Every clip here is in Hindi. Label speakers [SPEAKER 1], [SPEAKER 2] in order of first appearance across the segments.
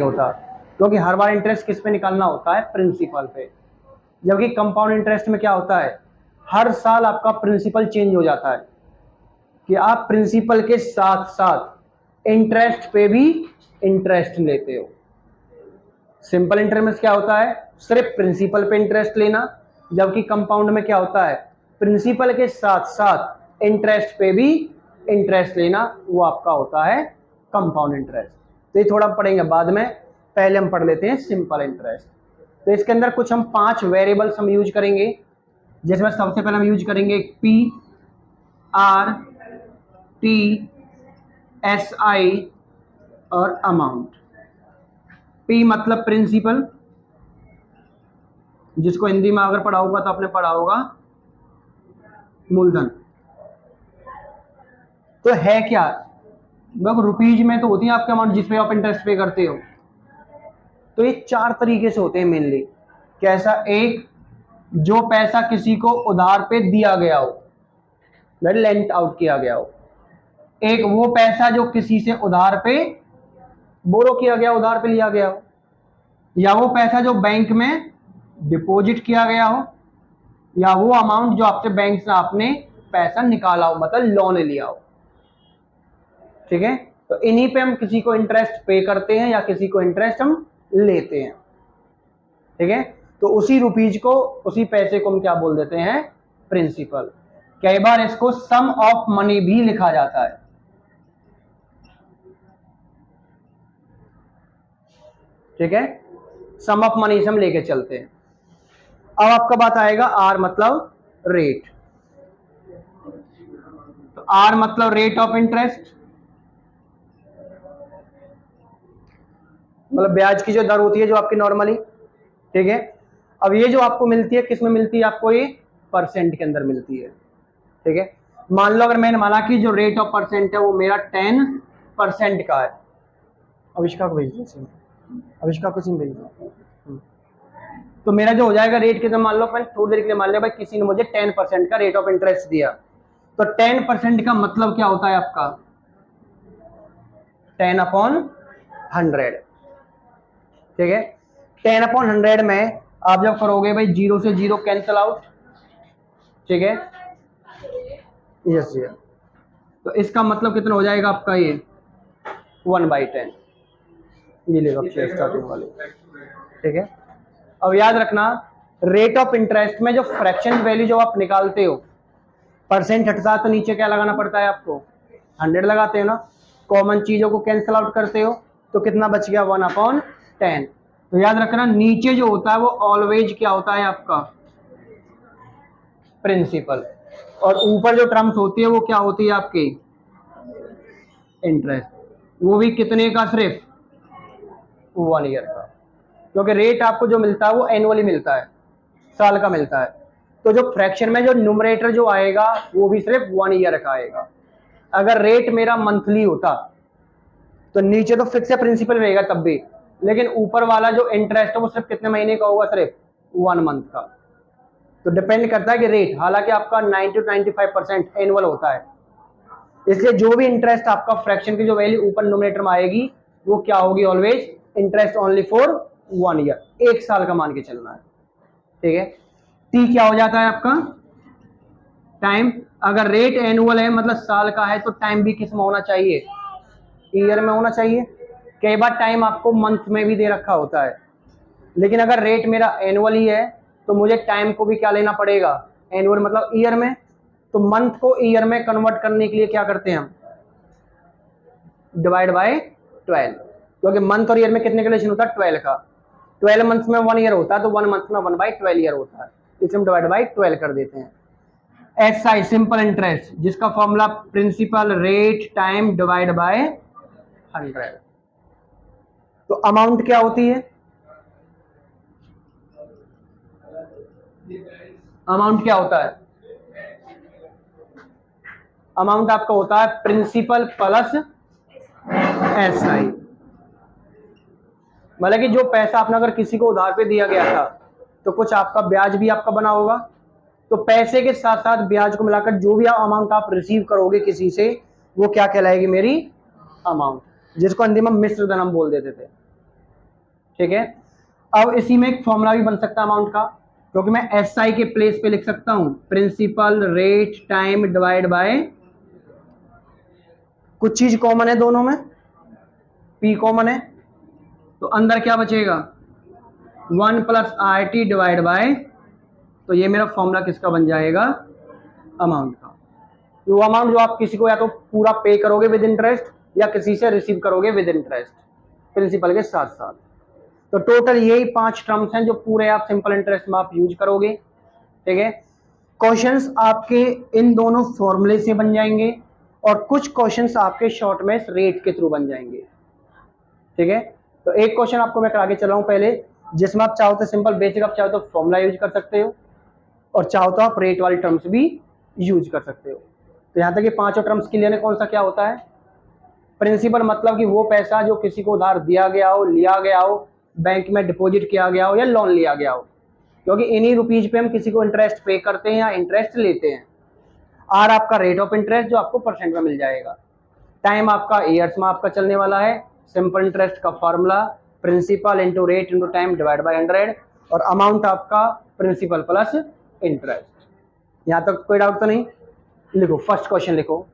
[SPEAKER 1] नहीं होता, क्योंकि हर बार इंटरेस्ट किस पे निकालना होता है, प्रिंसिपल पे। जबकि कंपाउंड इंटरेस्ट में क्या होता है, हर साल आपका प्रिंसिपल चेंज हो जाता है, कि आप प्रिंसिपल के साथ साथ इंटरेस्ट पे भी इंटरेस्ट लेते हो। सिंपल इंटरेस्ट में क्या होता है, सिर्फ प्रिंसिपल पे इंटरेस्ट लेना, जबकि कंपाउंड में क्या होता है, प्रिंसिपल के साथ साथ इंटरेस्ट पे भी इंटरेस्ट लेना, वो आपका होता है कंपाउंड इंटरेस्ट। तो ये थोड़ा पढ़ेंगे बाद में, पहले हम पढ़ लेते हैं सिंपल इंटरेस्ट। तो इसके अंदर कुछ हम 5 वेरिएबल्स हम यूज करेंगे, जिसमें सबसे पहले हम यूज करेंगे P, R, T, S I और अमाउंट। पी मतलब प्रिंसिपल, जिसको हिंदी में अगर पढ़ा होगा तो आपने पढ़ा होगा मूलधन। तो है क्या, रुपीज में तो होती है आपके अमाउंट जिसपे आप इंटरेस्ट पे करते हो। तो ये 4 तरीके से होते हैं मेनली। कैसा, एक जो पैसा किसी को उधार पे दिया गया हो, लेंट आउट किया गया हो। एक वो पैसा जो किसी से उधार पे बोरो किया गया, उधार पे लिया गया हो, या वो पैसा जो बैंक में डिपॉजिट किया गया हो, या वो अमाउंट जो आपसे बैंक से आपने पैसा निकाला हो, मतलब लोन लिया हो। ठीक है, तो इन्हीं पे हम किसी को इंटरेस्ट पे करते हैं या किसी को इंटरेस्ट हम लेते हैं। ठीक है, तो उसी रुपीज को, उसी पैसे को हम क्या बोल देते हैं, प्रिंसिपल। कई बार इसको सम ऑफ मनी भी लिखा जाता है। ठीक है, सम ऑफ मनी से हम लेके चलते हैं। अब आपका बात आएगा आर मतलब रेट। तो आर मतलब रेट ऑफ इंटरेस्ट, मतलब ब्याज की जो दर होती है जो आपकी नॉर्मली। ठीक है, अब ये जो आपको मिलती है किस में मिलती है, आपको ये परसेंट के अंदर मिलती है। ठीक है, मान लो अगर मैंने माना कि जो रेट ऑफ परसेंट है वो मेरा 10% का है। अविष्का को भेज दो, अविष्का को भेज दो। तो मेरा जो हो जाएगा रेट कितना, मान लो अपन थोड़ी देर के लिए मान लिया भाई किसी ने मुझे 10% का रेट ऑफ इंटरेस्ट दिया, तो 10% का मतलब क्या होता है आपका, 10/100। ठीक है, 10/100 में आप जब करोगे भाई 0 से 0 कैंसिल आउट। ठीक है, यस जी, तो इसका मतलब कितना हो जाएगा आपका, ये 1/10 ये लेगा स्टार्टिंग वाले। ठीक है, अब याद रखना रेट ऑफ इंटरेस्ट में जो फ्रैक्शन वैल्यू जो आप निकालते हो, परसेंट हटता तो नीचे क्या लगाना पड़ता है आपको, 100 लगाते हो ना। कॉमन चीजों को कैंसिल आउट करते हो तो कितना बच गया, 1/10। तो याद रखना नीचे जो होता है वो ऑलवेज क्या होता है आपका, प्रिंसिपल, और ऊपर जो टर्म्स होती है वो क्या होती है आपकी, इंटरेस्ट। वो भी कितने का, सिर्फ 1 ईयर का, क्योंकि रेट आपको जो मिलता है वो एनुअली मिलता है, साल का मिलता है। तो जो फ्रैक्शन में जो न्यूमरेटर जो आएगा वो भी सिर्फ 1 ईयर का आएगा। अगर रेट मेरा मंथली होता तो नीचे तो फिक्स प्रिंसिपल रहेगा तब भी, लेकिन ऊपर वाला जो इंटरेस्ट है वो सिर्फ कितने महीने का होगा, सिर्फ 1 मंथ का। तो डिपेंड करता है कि रेट, हालांकि आपका 90 to 95% एनुअल होता है, इसलिए जो भी इंटरेस्ट आपका फ्रैक्शन की जो वैल्यू ऊपर न्यूमरेटर में आएगी वो क्या होगी, always interest only for 1 year, 1 साल का मान के चलना है। ठीक है, टी क्या हो जाता है आपका, टाइम। अगर रेट एनुअल है मतलब साल का है तो टाइम भी किस में होना चाहिए, ईयर में होना चाहिए। कई बार टाइम आपको मंथ में भी दे रखा होता है, लेकिन अगर रेट मेरा एनुअल ही है तो मुझे टाइम को भी क्या लेना पड़ेगा, एनुअल मतलब ईयर में। तो मंथ को ईयर में कन्वर्ट करने के लिए क्या करते हैं हम, डिवाइड बाय 12, क्योंकि मंथ और ईयर में कितने का रिलेशन होता है, 12 का। 12 मंथ्स में 1 ईयर होता है तो 1 मंथ में 1/12 ईयर होता है, इसे हम डिवाइड बाय 12 कर देते हैं। एसआई सिंपल इंटरेस्ट, जिसका formula principal rate time divide by 100। तो अमाउंट क्या होती है, अमाउंट क्या होता है, अमाउंट आपका होता है प्रिंसिपल प्लस एसआई। मतलब कि जो पैसा आपने अगर किसी को उधार पे दिया गया था तो कुछ आपका ब्याज भी आपका बना होगा, तो पैसे के साथ साथ ब्याज को मिलाकर जो भी अमाउंट आप रिसीव करोगे किसी से वो क्या कहलाएगी, मेरी अमाउंट, जिसको हिंदी में मिश्र धन हम बोल देते थे। ठीक है। अब इसी में एक फॉर्मूला भी बन सकता है अमाउंट का, क्योंकि मैं एस आई के प्लेस पे लिख सकता हूं principal rate time divide by, कुछ चीज कॉमन है दोनों में, पी कॉमन है, तो अंदर क्या बचेगा 1 plus R T divide by, तो ये मेरा फॉर्मूला किसका बन जाएगा अमाउंट का। वो अमाउंट जो आप किसी को या तो पूरा पे करोगे विद इंटरेस्ट या किसी से रिसीव करोगे विद इंटरेस्ट प्रिंसिपल के साथ साथ। तो टोटल यही 5 टर्म्स हैं जो पूरे आप सिंपल इंटरेस्ट में आप यूज करोगे। ठीक है, क्वेश्चंस आपके इन दोनों फॉर्मूले से बन जाएंगे और कुछ क्वेश्चंस आपके शॉर्ट में रेट के थ्रू बन जाएंगे। ठीक है, तो एक क्वेश्चन आपको मैं करा के चला हूं पहले, जिसमें आप चाहो तो सिंपल बेसिक, आप चाहो तो फॉर्मूला यूज कर सकते हो और चाहो तो आप रेट वाली टर्म्स भी यूज कर सकते हो। तो यहां तक ये पांचों टर्म्स क्लियर है। कौन सा क्या होता है प्रिंसिपल, मतलब कि वो पैसा जो किसी को उधार दिया गया हो, लिया गया हो, बैंक में डिपॉजिट किया गया हो या लोन लिया गया हो, क्योंकि इन्हीं रुपीज पे हम किसी को इंटरेस्ट पे करते हैं या इंटरेस्ट लेते हैं। आर आपका रेट ऑफ इंटरेस्ट जो आपको परसेंट में मिल जाएगा, टाइम आपका ईयर्स में आपका चलने वाला है, सिंपल इंटरेस्ट का formula principal into rate into time divide by 100, और अमाउंट आपका प्रिंसिपल प्लस इंटरेस्ट। यहां तक कोई डाउट तो नहीं? लिखो फर्स्ट क्वेश्चन लिखो।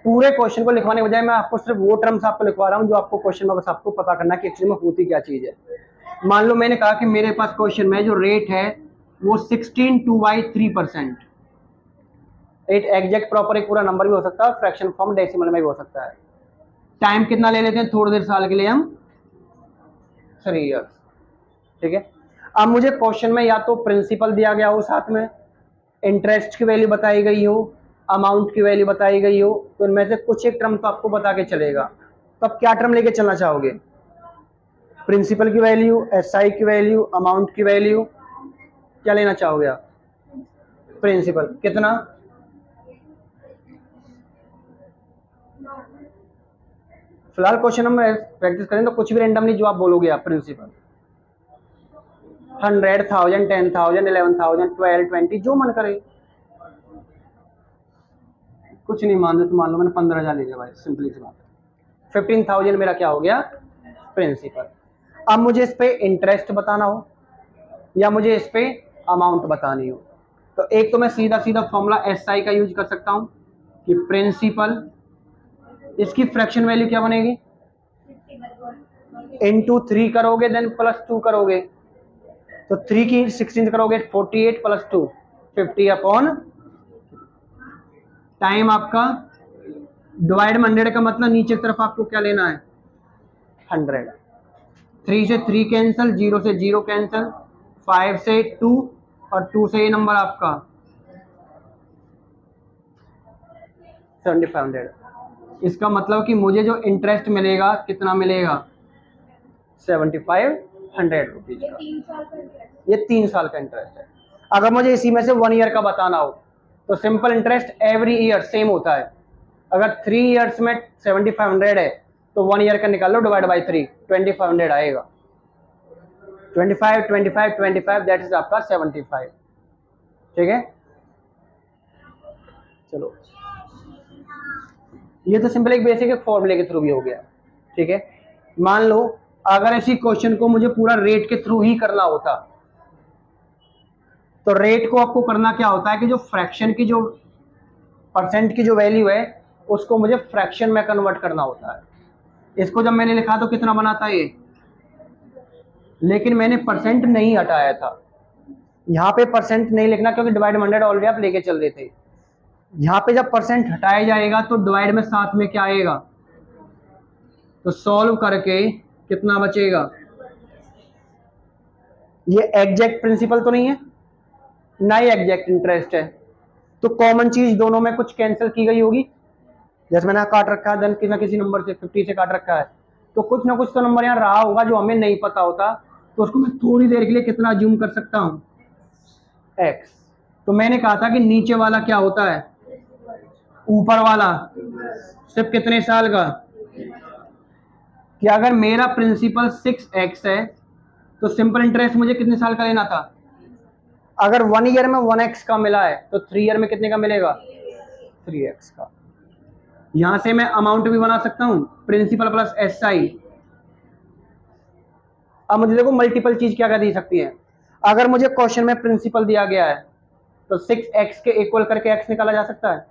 [SPEAKER 1] पूरे क्वेश्चन को लिखवाने के बजाय मैं आपको सिर्फ वो टर्म्स आपको लिखवा रहा हूं जो आपको क्वेश्चन में बस आपको पता करना कि एक्चुअली में होती क्या चीज है। मान लो मैंने कहा कि मेरे पास क्वेश्चन में जो रेट है वो 16/2/3%। रेट एग्जैक्ट प्रॉपर एक पूरा नंबर भी हो सकता है, फ्रैक्शन फॉर्म डेसिमल में भी हो सकता है। टाइम कितना ले लेते हैं थोड़ी देर साल के लिए हम 3 ईयर्स। ठीक है, अब मुझे क्वेश्चन में या तो प्रिंसिपल दिया गया हो, साथ में इंटरेस्ट की वैल्यू बताई गई हो, अमाउंट की वैल्यू बताई गई हो, तो इनमें से कुछ एक टर्म तो आपको बता के चलेगा। तो आप क्या टर्म लेके चलना चाहोगे? प्रिंसिपल की वैल्यू, एसआई की वैल्यू, अमाउंट की वैल्यू, क्या लेना चाहोगे आप? प्रिंसिपल कितना? फिलहाल क्वेश्चन हम प्रैक्टिस करें तो कुछ भी रेंडमली जो आप बोलोगे आप प्रिंसिपल 100,000 10,000 11,000 12 20 जो मन करे। कुछ नहीं मान लो तो मान लो मैंने 15,000 ले लिया भाई, सिंपली सी बात है। 15,000 मेरा क्या हो गया प्रिंसिपल। अब मुझे इस पे इंटरेस्ट बताना हो या मुझे इस पे अमाउंट बतानी हो, तो एक तो मैं सीधा सीधा फॉर्मूला एसआई का यूज कर सकता हूं कि प्रिंसिपल, इसकी फ्रैक्शन वैल्यू क्या बनेगी इंटू 3 करोगे देन +2 करोगे, तो 3 की 16 करोगे 48 +2 50 अपॉन टाइम आपका डिवाइड में 100 का मतलब नीचे की तरफ आपको क्या लेना है 100। 3 से 3 कैंसिल, 0 से 0 कैंसिल, 5 से 2 और 2 से ये नंबर आपका 7500। इसका मतलब कि मुझे जो इंटरेस्ट मिलेगा कितना मिलेगा 7500 रुपीज का। ये 3 साल का इंटरेस्ट है। अगर मुझे इसी में से 1 ईयर का बताना हो तो simple interest every year same होता है। अगर 3 ईयर्स में 7500 है तो 1 ईयर का निकाल लो डिवाइड बाई 3, 2500 आएगा। 25 25 25 दैट इज आपका 75। ठीक है, चलो ये तो सिंपल एक बेसिक एक फॉर्मूले के थ्रू भी हो गया। ठीक है, मान लो अगर इसी क्वेश्चन को मुझे पूरा रेट के थ्रू ही करना होता तो रेट को आपको करना क्या होता है कि जो फ्रैक्शन की जो परसेंट की जो वैल्यू है उसको मुझे फ्रैक्शन में कन्वर्ट करना होता है। इसको जब मैंने लिखा तो कितना बना था ये, लेकिन मैंने परसेंट नहीं हटाया था। यहाँ पे परसेंट नहीं लिखना क्योंकि डिवाइड 100 ऑलरेडी आप लेके चल रहे थे। यहाँ पे जब परसेंट हटाया जाएगा तो डिवाइड में साथ में क्या आएगा, तो सॉल्व करके कितना बचेगा। ये एग्जैक्ट प्रिंसिपल तो नहीं है ना, ही एग्जैक्ट इंटरेस्ट है, तो कॉमन चीज दोनों में कुछ कैंसिल की गई होगी। जैसे मैंने काट रखा है देन किसी ना किसी नंबर से 50 से काट रखा है, तो कुछ ना कुछ तो नंबर यहाँ रहा होगा जो हमें नहीं पता होता, तो उसको मैं थोड़ी देर के लिए कितना जूम कर सकता हूँ x। तो मैंने कहा था कि नीचे वाला क्या होता है, ऊपर वाला सिर्फ कितने साल का, कि अगर मेरा प्रिंसिपल 6x है तो सिंपल इंटरेस्ट मुझे कितने साल का लेना था अगर 1 ईयर में 1x का मिला है तो 3 ईयर में कितने का मिलेगा, 3x का। यहां से मैं अमाउंट भी बना सकता हूं, प्रिंसिपल प्लस SI। अब मुझे देखो मल्टीपल चीज क्या क्या दी सकती है। अगर मुझे क्वेश्चन में प्रिंसिपल दिया गया है तो 6x के इक्वल करके x निकाला जा सकता है,